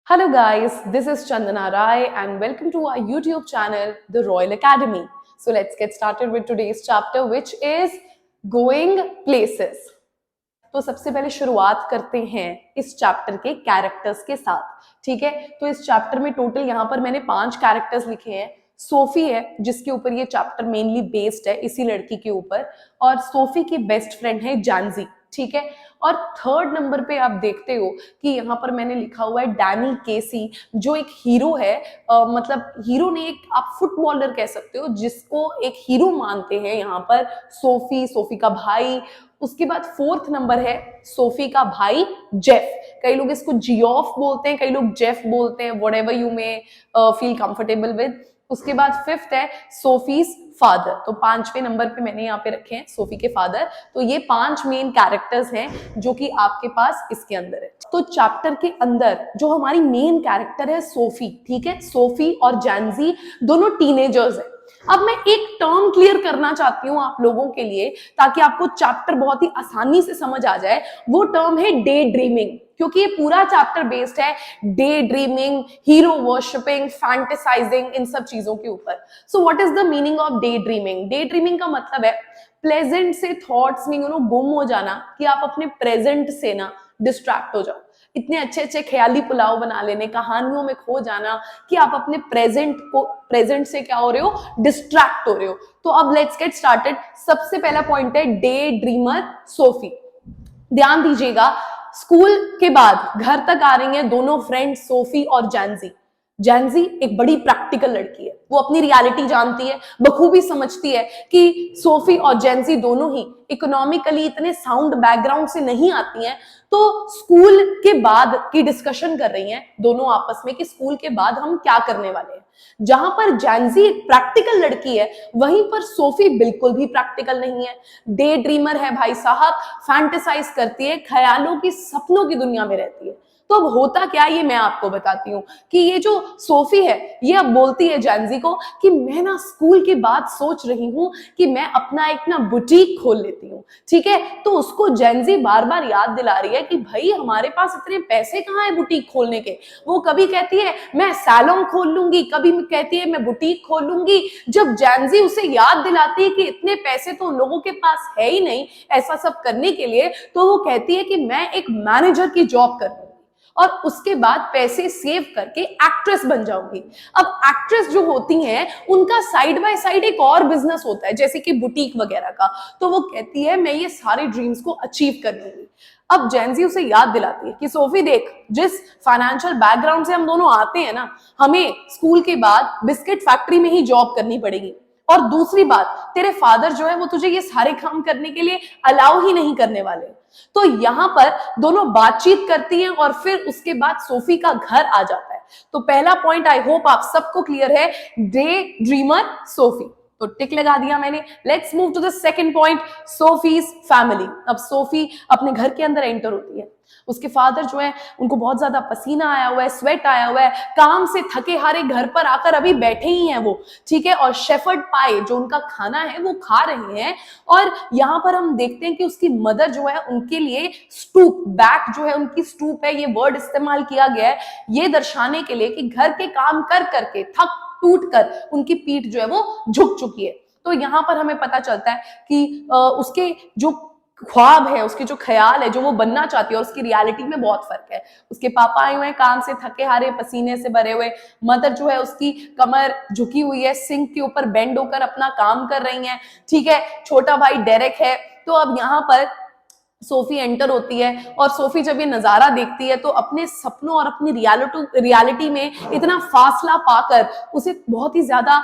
Hello guys, this is Chandana Rai and welcome to our YouTube channel, The Royal Academy. So let's get started with today's chapter which is Going Places. तो सबसे पहले शुरुआत करते हैं इस chapter के characters के साथ, ठीक है। तो इस चैप्टर में टोटल यहाँ पर मैंने 5 कैरेक्टर्स लिखे हैं। सोफी है जिसके ऊपर ये चैप्टर मेनली बेस्ड है, इसी लड़की के ऊपर, और सोफी की बेस्ट फ्रेंड है जानजी, ठीक है। और थर्ड नंबर पे आप देखते हो कि यहाँ पर मैंने लिखा हुआ है डैनी केसी, जो एक हीरो है, मतलब हीरो ने, एक आप फुटबॉलर कह सकते हो जिसको एक हीरो मानते हैं यहाँ पर सोफी का भाई। उसके बाद फोर्थ नंबर है सोफी का भाई जेफ, कई लोग इसको जियोफ बोलते हैं, कई लोग जेफ बोलते हैं, whatever you may feel comfortable with. उसके बाद फिफ्थ है सोफीज फादर, तो 5वें नंबर पे मैंने यहाँ पे रखे हैं सोफी के फादर। तो ये 5 मेन कैरेक्टर्स हैं जो कि आपके पास इसके अंदर है। तो चैप्टर के अंदर जो हमारी मेन कैरेक्टर है सोफी, ठीक है, सोफी और जानजी दोनों टीनेजर्स हैं। अब मैं एक टर्म क्लियर करना चाहती हूँ आप लोगों के लिए ताकि आपको चैप्टर बहुत ही आसानी से समझ आ जाए। वो टर्म है डे ड्रीमिंग, क्योंकि ये पूरा चैप्टर बेस्ड है day dreaming, hero worshipping, fantasising, इन सब चीजों के ऊपर। So what is the meaning of day dreaming? Day dreaming का मतलब है प्लेजेंट से थॉट्स में गुम हो जाना, कि आप अपने प्रेजेंट से ना डिस्ट्रैक्ट हो जाओ। इतने अच्छे अच्छे ख्याली पुलाव बना लेने, कहानियों में खो जाना कि आप अपने प्रेजेंट से क्या हो रहे हो, डिस्ट्रैक्ट हो रहे हो। तो अब लेट्स गेट स्टार्टेड। सबसे पहला पॉइंट है डे ड्रीमर सोफी। ध्यान दीजिएगा, स्कूल के बाद घर तक आ रही हैं दोनों फ्रेंड सोफी और जानजी। जानजी एक बड़ी प्रैक्टिकल लड़की है, वो अपनी रियलिटी जानती है, बखूबी समझती है कि सोफी और जानजी दोनों ही इकोनॉमिकली इतने साउंड बैकग्राउंड से नहीं आती हैं। तो स्कूल के बाद की डिस्कशन कर रही हैं दोनों आपस में कि स्कूल के बाद हम क्या करने वाले हैं। जहां पर जानजी एक प्रैक्टिकल लड़की है, वहीं पर सोफी बिल्कुल भी प्रैक्टिकल नहीं है, डे ड्रीमर है भाई साहब, फैंटेसाइज करती है, ख्यालों की, सपनों की दुनिया में रहती है। तो अब होता क्या है ये मैं आपको बताती हूँ कि ये जो सोफी है ये अब बोलती है जानजी को कि मैं ना स्कूल के बाद सोच रही हूँ कि मैं अपना एक ना बुटीक खोल लेती हूँ, ठीक है। तो उसको जानजी बार बार याद दिला रही है कि भाई हमारे पास इतने पैसे कहाँ है बुटीक खोलने के। वो कभी कहती है मैं सैलून खोल लूंगी, कभी कहती है मैं बुटीक खोल लूंगी। जब जानजी उसे याद दिलाती है कि इतने पैसे तो उन लोगों के पास है ही नहीं ऐसा सब करने के लिए, तो वो कहती है कि मैं एक मैनेजर की जॉब कर और उसके बाद पैसे सेव करके एक्ट्रेस बन जाऊंगी। अब एक्ट्रेस जो होती हैं उनका साइड बाय साइड एक और बिजनेस होता है जैसे कि बुटीक वगैरह का। तो वो कहती है मैं ये सारे ड्रीम्स को अचीव कर लूंगी। अब जैनजी उसे याद दिलाती है कि सोफी देख, जिस फाइनेंशियल बैकग्राउंड से हम दोनों आते हैं ना, हमें स्कूल के बाद बिस्किट फैक्ट्री में ही जॉब करनी पड़ेगी। और दूसरी बात, तेरे फादर जो है वो तुझे ये सारे काम करने के लिए अलाउ ही नहीं करने वाले। तो यहां पर दोनों बातचीत करती हैं और फिर उसके बाद सोफी का घर आ जाता है। तो पहला पॉइंट आई होप आप सबको क्लियर है, डे ड्रीमर सोफी, तो टिक लगा दिया मैंने। Let's move to the second point, Sophie's family. अब सोफी अपने घर के अंदर एंटर होती है, उसके फादर जो है उनको बहुत ज्यादा पसीना आया हुआ है, स्वेट आया हुआ है, काम से थके हारे घर पर आकर अभी बैठे ही हैं वो, ठीक है। और शेफर्ड पाई जो उनका खाना है वो खा रहे हैं। और यहाँ पर हम देखते हैं कि उसकी मदर जो है उनके लिए स्टूप, बैक जो है उनकी स्टूप है, ये वर्ड इस्तेमाल किया गया है ये दर्शाने के लिए कि घर के काम कर करके थक टूट कर उनकी पीठ जो है वो झुक चुकी है। तो यहाँ पर हमें पता चलता है कि उसके जो ख्वाब है, उसके जो ख्याल है, जो वो बनना चाहती है और उसकी रियलिटी में बहुत फर्क है। उसके पापा आए हुए हैं काम से थके हारे, पसीने से भरे हुए, मदर जो है उसकी कमर झुकी हुई है, सिंक के ऊपर बेंड होकर अपना काम कर रही हैं, ठीक है। छोटा भाई डेरेक है। तो अब यहाँ पर सोफी एंटर होती है और सोफी जब ये नजारा देखती है तो अपने सपनों और अपनी रियलिटी में इतना फासला पाकर उसे बहुत ही ज्यादा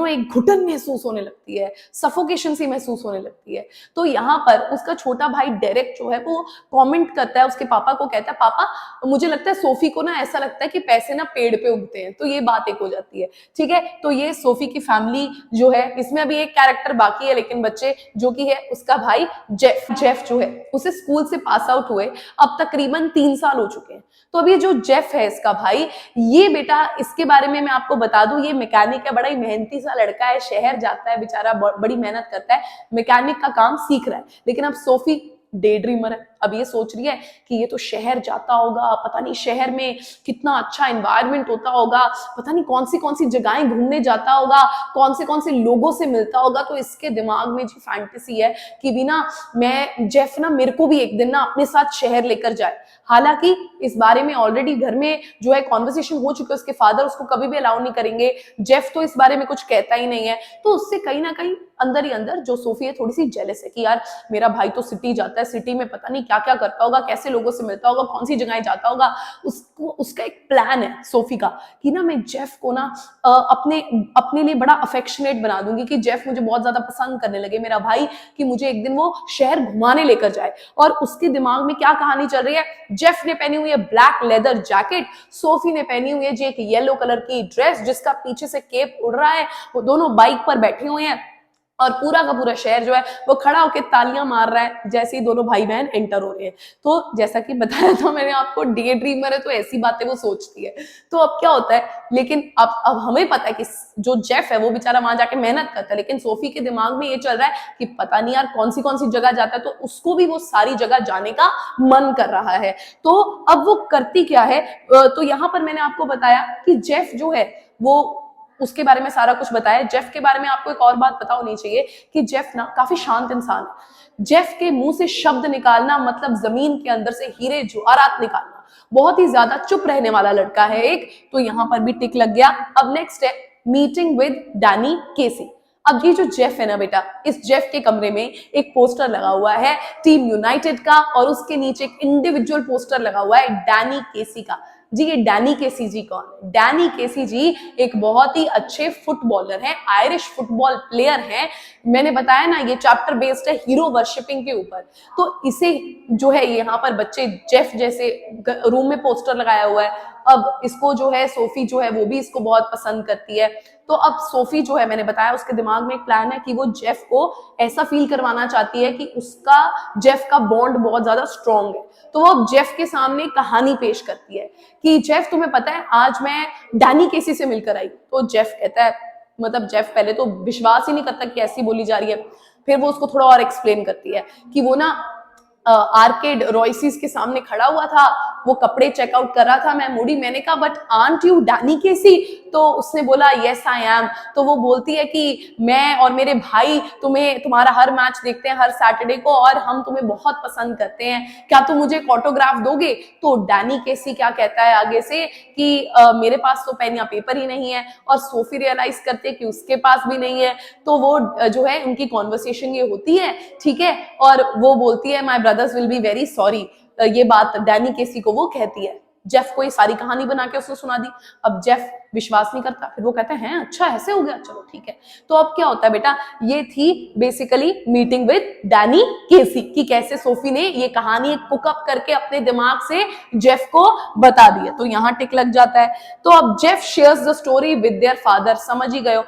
एक घुटन महसूस होने लगती है, सफोकेशन सी महसूस होने लगती है। तो यहाँ पर उसका छोटा भाई डेरेक जो है वो कमेंट करता है, उसके पापा को कहता है पापा मुझे लगता है सोफी को ना ऐसा लगता है कि पैसे ना पेड़ पे उगते हैं। तो ये बात एक हो जाती है, ठीक है। तो ये सोफी की फैमिली जो है, इसमें अभी एक कैरेक्टर बाकी है लेकिन बच्चे जो कि है उसका भाई जेफ जो है उसे स्कूल से पास आउट हुए अब तकरीबन 3 साल हो चुके हैं। तो अब ये जो जेफ है इसका भाई, ये बेटा, इसके बारे में मैं आपको बता दूं, ये मैकेनिक है, बड़ा ही मेहनती सा लड़का है, शहर जाता है बेचारा, बड़ी मेहनत करता है, मैकेनिक का काम सीख रहा है। लेकिन अब सोफी डे ड्रीमर है, अब ये सोच रही है कि ये तो शहर जाता होगा, पता नहीं शहर में कितना अच्छा एनवायरनमेंट होता होगा, पता नहीं कौन सी जगहें घूमने जाता होगा, कौन से लोगों से मिलता होगा। तो इसके दिमाग में जी फैंटेसी है कि बिना मैं जेफ ना मेरे को भी एक दिन ना अपने साथ शहर लेकर जाए। हालांकि इस बारे में ऑलरेडी घर में जो है कॉन्वर्सेशन हो चुकी है, उसके फादर उसको कभी भी अलाउ नहीं करेंगे, जेफ तो इस बारे में कुछ कहता ही नहीं है। तो उससे कहीं ना कहीं अंदर ही अंदर जो सोफी है थोड़ी सी जेलस है कि यार मेरा भाई तो सिटी जाता है, सिटी में पता नहीं क्या क्या करता होगा, कैसे लोगों से मिलता होगा, कौन सी जगह जाता होगा। उसको उसका एक प्लान है सोफी का कि ना मैं जेफ को ना अपने अपने लिए बड़ा अफेक्शनेट बना दूंगी, कि जेफ मुझे बहुत ज्यादा पसंद करने लगे मेरा भाई, कि मुझे एक दिन वो शहर घुमाने लेकर जाए। और उसके दिमाग में क्या कहानी चल रही है, जेफ ने पहनी हुई है ब्लैक लेदर जैकेट, सोफी ने पहनी हुई है जी एक येलो कलर की ड्रेस जिसका पीछे से केप उड़ रहा है, वो दोनों बाइक पर बैठे हुए हैं और पूरा का पूरा शहर जो है वो खड़ा होकर तालियां मार रहा है जैसे ही दोनों भाई बहन एंटर हो रहे हैं। तो जैसा कि बताया था मैंने आपको, डे ड्रीमर है तो ऐसी बातें वो सोचती है। तो अब क्या होता है, लेकिन अब हमें पता है कि जो जेफ है वो बेचारा वहां जाके मेहनत करता है, लेकिन सोफी के दिमाग में ये चल रहा है कि पता नहीं यार कौन सी जगह जाता है, तो उसको भी वो सारी जगह जाने का मन कर रहा है। तो अब वो करती क्या है, तो यहां पर मैंने आपको बताया कि जेफ जो है वो उसके बारे में सारा कुछ बताया। जेफ के बारे में आपको एक और बात पता होनी चाहिए कि जेफ ना काफी शांत इंसान है। जेफ के मुंह से शब्द निकालना मतलब जमीन के अंदर से हीरे जवाहरात निकालना। बहुत ही ज्यादा चुप रहने वाला लड़का है एक, तो यहां पर भी टिक लग गया। अब नेक्स्ट है मीटिंग विद डैनी केसी। अब ये जो जेफ है ना बेटा, इस जेफ के कमरे में एक पोस्टर लगा हुआ है टीम यूनाइटेड का, और उसके नीचे एक इंडिविजुअल पोस्टर लगा हुआ है डैनी केसी का। जी ये डैनी केसी जी कौन है? डैनी केसी जी एक बहुत ही अच्छे फुटबॉलर हैं, आयरिश फुटबॉल प्लेयर हैं। मैंने बताया ना ये चैप्टर बेस्ड है हीरो वर्शिपिंग के ऊपर। तो इसे जो है यहाँ पर बच्चे जेफ जैसे रूम में पोस्टर लगाया हुआ है। अब इसको जो है सोफी जो है वो भी इसको बहुत पसंद करती है। तो अब सोफी जो है मैंने बताया उसके दिमाग में एक प्लान है कि वो जेफ को ऐसा फील करवाना चाहती है कि उसका जेफ का बॉन्ड बहुत ज्यादा स्ट्रॉन्ग है। तो वो जेफ के सामने कहानी पेश करती है कि जेफ तुम्हें पता है आज मैं डैनी केसी से मिलकर आई। तो जेफ कहता है, मतलब जेफ पहले तो विश्वास ही नहीं करता कि ऐसी बोली जा रही है। फिर वो उसको थोड़ा और एक्सप्लेन करती है कि वो ना आर्केड रॉयसीज के सामने खड़ा हुआ था, वो कपड़े चेकआउट कर रहा था, मैं मुड़ी, मैंने कहा बट आंट यू डैनी केसी? तो उसने बोला यस आई एम। तो वो बोलती है कि मैं और मेरे भाई तुम्हारा हर मैच देखते हैं हर सैटरडे को, और हम तुम्हें बहुत पसंद करते हैं, क्या तुम मुझे एक ऑटोग्राफ दोगे? तो डैनी केसी क्या कहता है आगे से कि मेरे पास तो पेन या पेपर ही नहीं है, और सोफी रियलाइज करते हैं कि उसके पास भी नहीं है। तो वो जो है उनकी कॉन्वर्सेशन ये होती है, ठीक है, और वो बोलती है my brothers will be very sorry. ये बात डैनी केसी को वो कहती है। जेफ को ये सारी कहानी बना के उसने सुना दी। अब जेफ विश्वास नहीं करता, फिर वो कहते हैं अच्छा ऐसे हो गया, चलो ठीक है। तो अब क्या होता है बेटा, ये थी बेसिकली मीटिंग विद डैनी केसी कि कैसे सोफी ने ये कहानी कुकअप करके अपने दिमाग से जेफ को बता दी है। तो यहाँ टिक लग जाता है। तो अब Jeff shares the story with their father. समझ ही गए हो,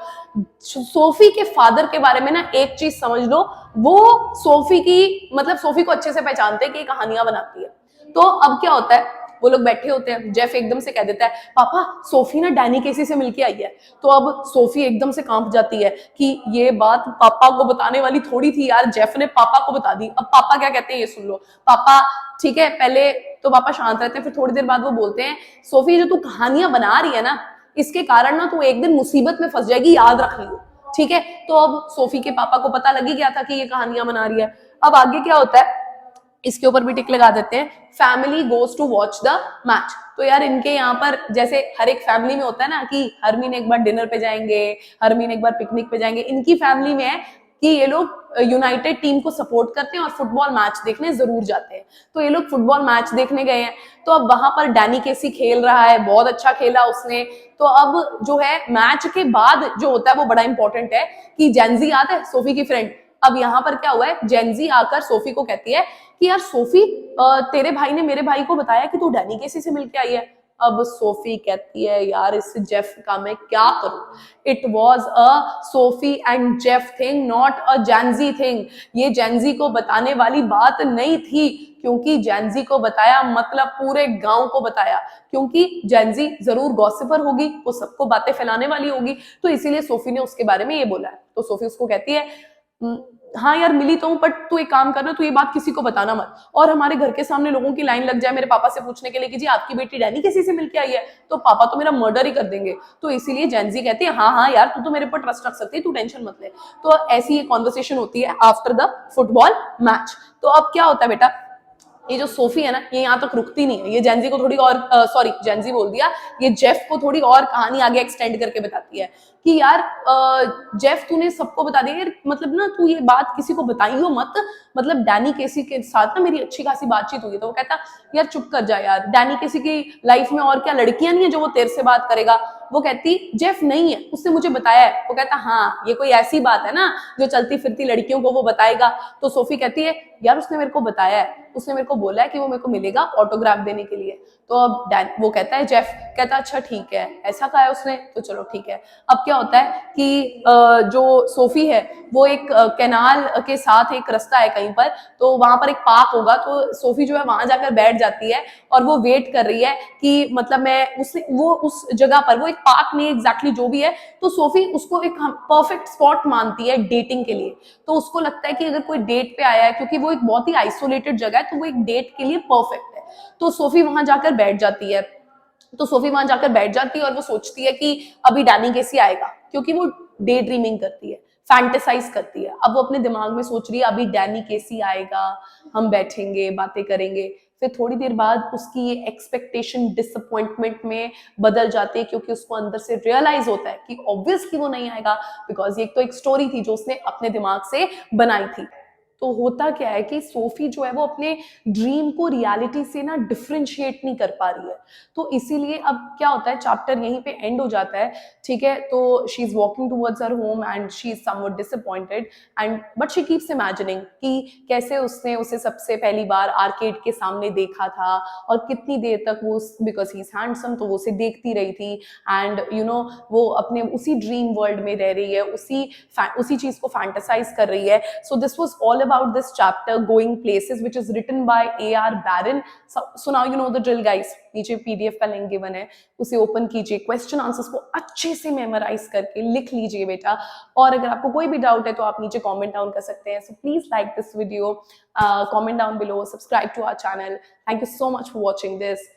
सोफी के फादर के बारे में ना एक चीज समझ लो, वो सोफी की मतलब सोफी को अच्छे से पहचानते हैं कि कहानियां बनाती है। तो अब क्या होता है, वो लोग बैठे होते हैं, जेफ एकदम से कह देता है पापा सोफी ना डैनी केसी से मिलके आई है। तो अब सोफी एकदम से कांप जाती है कि ये बात पापा को बताने वाली थोड़ी थी यार, जेफ ने पापा को बता दी। अब पापा क्या कहते हैं ये सुन लो। पापा ठीक है, पहले तो पापा शांत रहते हैं, फिर थोड़ी देर बाद वो बोलते हैं सोफी जो तू कहानियां बना रही है ना, इसके कारण ना तू एक दिन मुसीबत में फंस जाएगी, याद रख लियो, ठीक है। तो अब सोफी के पापा को पता लग ही गया था कि ये कहानियां बना रही है। अब आगे क्या होता है, इसके ऊपर भी टिक लगा देते हैं, family goes to watch the match. तो यार इनके यहाँ पर जैसे हर एक फैमिली में होता है ना कि हर महीने एक बार डिनर पे जाएंगे, हर महीने एक बार पिकनिक पे जाएंगे, इनकी फैमिली में है कि ये लोग यूनाइटेड टीम को सपोर्ट करते हैं और फुटबॉल मैच देखने जरूर जाते हैं। तो ये लोग फुटबॉल मैच देखने गए हैं। तो अब वहां पर डैनी केसी खेल रहा है, बहुत अच्छा खेला उसने। तो अब जो है मैच के बाद जो होता है वो बड़ा इंपॉर्टेंट है कि जेंजी याद है सोफी की फ्रेंड। अब यहाँ पर क्या हुआ है, जेंजी आकर सोफी को कहती है कि यार सोफी तेरे भाई ने मेरे भाई को बताया कि तू डैनी केसी से मिलके आई है। अब सोफी कहती है यार इस जेफ का मैं क्या करूं, it was a Sophie and Jeff thing not a Gen Z thing. ये जेंजी को बताने वाली बात नहीं थी, क्योंकि जेंजी को बताया मतलब पूरे गांव को बताया, क्योंकि जेंजी जरूर गॉसिपर होगी, वो सबको बातें फैलाने वाली होगी, तो इसीलिए सोफी ने उसके बारे में ये बोला है। तो सोफी उसको कहती है हाँ यार मिली तो हूँ, बट तू एक काम करना, तू ये बात किसी को बताना मत। और हमारे घर के सामने लोगों की लाइन लग जाए मेरे पापा से पूछने के लिए कि जी आपकी बेटी डैनी किसी से मिलके आई है, तो पापा तो मेरा मर्डर ही कर देंगे। तो इसीलिए जेंजी कहती है हाँ हाँ यार तू तो मेरे पर ट्रस्ट रख सकती है, तू टेंशन मत ले। तो ऐसी ये कॉन्वर्सेशन होती है आफ्टर द फुटबॉल मैच। तो अब क्या होता है बेटा, ये जो सोफी है ना, ये यहाँ तक रुकती नहीं है, ये जेंजी को थोड़ी और सॉरी जेंजी बोल दिया, ये जेफ को थोड़ी और कहानी आगे एक्सटेंड करके बताती है कि यार जेफ तूने सबको बता दिया यार, मतलब ना तू ये बात किसी को बताई हो मत, मतलब डैनी केसी के साथ ना मेरी अच्छी खासी बातचीत हुई है। तो वो कहता यार चुप कर जा यार, डैनी केसी की लाइफ में और क्या लड़कियां नहीं है जो वो तेरे से बात करेगा। वो कहती जेफ नहीं है, उसने मुझे बताया है। वो कहता हाँ ये कोई ऐसी बात है ना जो चलती फिरती लड़कियों को वो बताएगा। तो सोफी कहती है यार उसने मेरे को बताया है, उसने मेरे को बोला है कि वो मेरे को मिलेगा ऑटोग्राफ देने के लिए। तो अब डैन वो कहता है, जेफ कहता है अच्छा ठीक है, ऐसा कहा है उसने तो चलो ठीक है। अब क्या होता है कि जो सोफी है वो एक कैनाल के साथ एक रास्ता है कहीं पर, तो वहां पर एक पार्क होगा, तो सोफी जो है वहां जाकर बैठ जाती है और वो वेट कर रही है कि मतलब मैं उससे वो उस जगह पर, वो एक पार्क नहीं एग्जैक्टली जो भी है, तो सोफी उसको एक परफेक्ट स्पॉट मानती है डेटिंग के लिए। तो उसको लगता है कि अगर कोई डेट पे आया है, क्योंकि वो एक बहुत ही आइसोलेटेड जगह है, तो वो एक डेट के लिए परफेक्ट है। तो सोफी वहां जाकर बैठ जाती है। तो सोफी वहां जाकर बैठ जाती है और वो सोचती है कि अभी डैनी कैसी आएगा, क्योंकि वो डे ड्रीमिंग करती है, फैंटेसाइज करती है। अब वो अपने दिमाग में सोच रही है अभी डैनी कैसी आएगा, हम बैठेंगे बातें करेंगे। फिर थोड़ी देर बाद उसकी ये एक्सपेक्टेशन डिसअपॉइंटमेंट में बदल जाती है, क्योंकि उसको अंदर से रियलाइज होता है कि ऑब्वियसली वो नहीं आएगा, बिकॉज ये तो एक स्टोरी थी जो उसने अपने दिमाग से बनाई थी। तो होता क्या है कि सोफी जो है वो अपने ड्रीम को रियलिटी से ना डिफरेंशिएट नहीं कर पा रही है। तो इसीलिए अब क्या होता है, चैप्टर यहीं पे एंड हो जाता है। ठीक है, तो she is walking towards her home and she is somewhat disappointed and but she keeps imagining कि कैसे उसने उसे सबसे पहली बार आर्केड के सामने देखा था और कितनी देर तक वो, बिकॉज ही इज हैंडसम, तो वो उसे देखती रही थी। एंड यू नो वो अपने उसी ड्रीम वर्ल्ड में रह रही है, उसी चीज को फैंटेसाइज कर रही है। So this was all about this chapter Going Places, which is written by A.R. Barron. So now you know the drill guys. नीचे PDF का लिंक गिवन है, उसे ओपन कीजिए, क्वेश्चन आंसर्स को अच्छे से मेमोराइज करके लिख लीजिए बेटा। और अगर आपको कोई भी डाउट है तो आप नीचे कमेंट डाउन कर सकते हैं। So please like this video, comment down below, subscribe to our channel. Thank you so much for watching this.